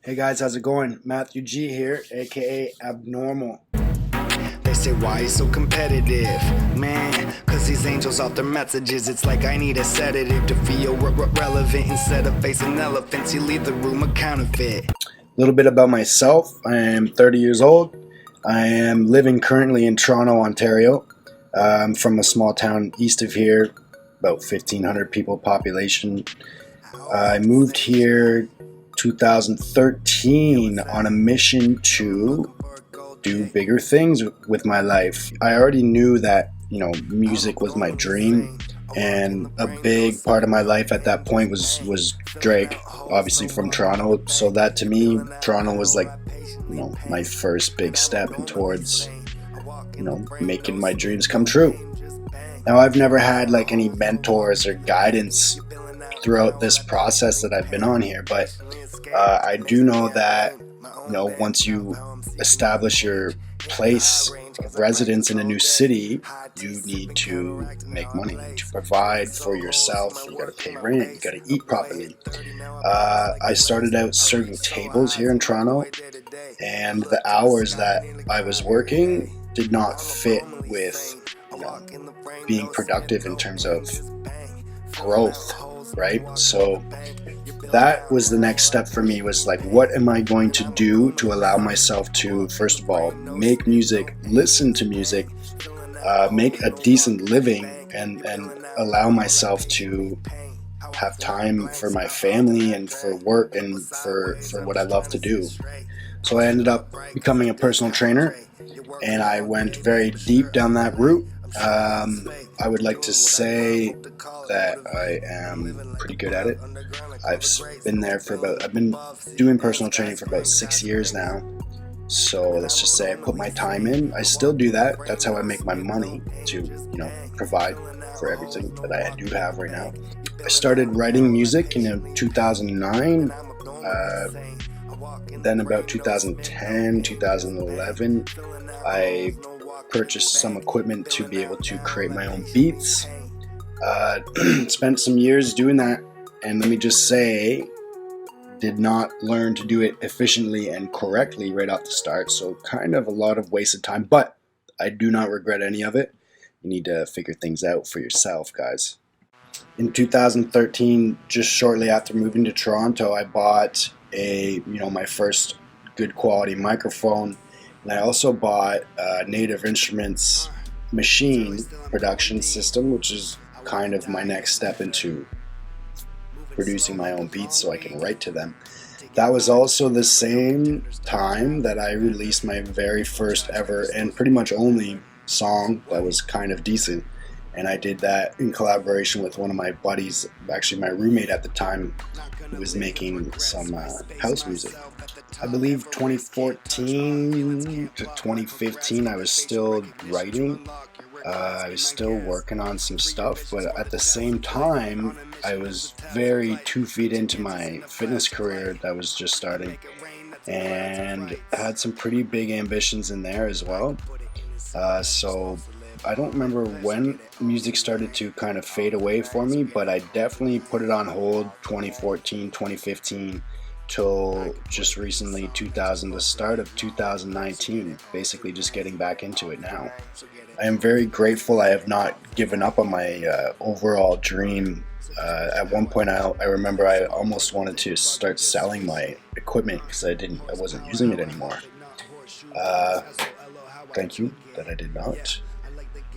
Hey guys, how's it going? Matthew G here, aka AbNormal. They say why he's so competitive, man, cause these angels off their messages. It's like I need a sedative to feel relevant. Instead of facing elephants, you leave the room a counterfeit. A little bit about myself. I am 30 years old. I am living currently in Toronto, Ontario. I'm from a small town east of here, about 1,500 people population. I moved here 2013 on a mission to do bigger things with my life. I already knew that, music was my dream, and a big part of my life at that point was Drake, obviously from Toronto. So that to me, Toronto was like, my first big step towards, making my dreams come true. Now, I've never had like any mentors or guidance throughout this process that I've been on here, but I do know that once you establish your place of residence in a new city, you need to make money to provide for yourself. You got to pay rent, you got to eat properly. I started out serving tables here in Toronto, and the hours that I was working did not fit with being productive in terms of growth, right? So that was the next step for me, was like, what am I going to do to allow myself to, first of all, make music, listen to music, make a decent living, and allow myself to have time for my family and for work and for what I love to do. So I ended up becoming a personal trainer, and I went very deep down that route. I would like to say that I am pretty good at it. I've been doing personal training for about 6 years now. So let's just say I put my time in. I still do that. That's how I make my money to, provide for everything that I do have right now. I started writing music in 2009. Then about 2010, 2011, I purchased some equipment to be able to create my own beats. Spent some years doing that, and let me just say, did not learn to do it efficiently and correctly right off the start, so kind of a lot of wasted time, but I do not regret any of it. You need to figure things out for yourself, guys. In 2013, just shortly after moving to Toronto, I bought my first good quality microphone, and I also bought a Native Instruments machine production system, which is kind of my next step into producing my own beats so I can write to them. That was also the same time that I released my very first ever and pretty much only song that was kind of decent, and I did that in collaboration with one of my buddies, actually my roommate at the time, who was making some house music. I believe 2014 to 2015 I was still writing. I was still working on some stuff, but at the same time I was very 2 feet into my fitness career that was just starting, and had some pretty big ambitions in there as well. So I don't remember when music started to kind of fade away for me, but I definitely put it on hold 2014, 2015 till just recently, the start of 2019, basically just getting back into it now. I am very grateful I have not given up on my overall dream. At one point I remember I almost wanted to start selling my equipment because I wasn't using it anymore. Thank you that I did not.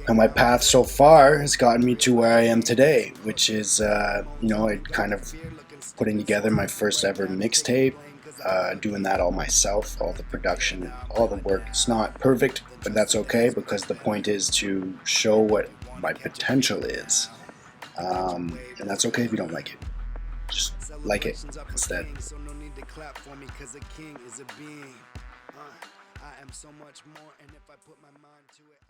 Now my path so far has gotten me to where I am today, which is kind of putting together my first ever mixtape, doing that all myself, all the production, all the work. It's not perfect, but that's okay, because the point is to show what my potential is, and that's okay if you don't like it. Just like it instead. I am so much more, and if I put my mind to it,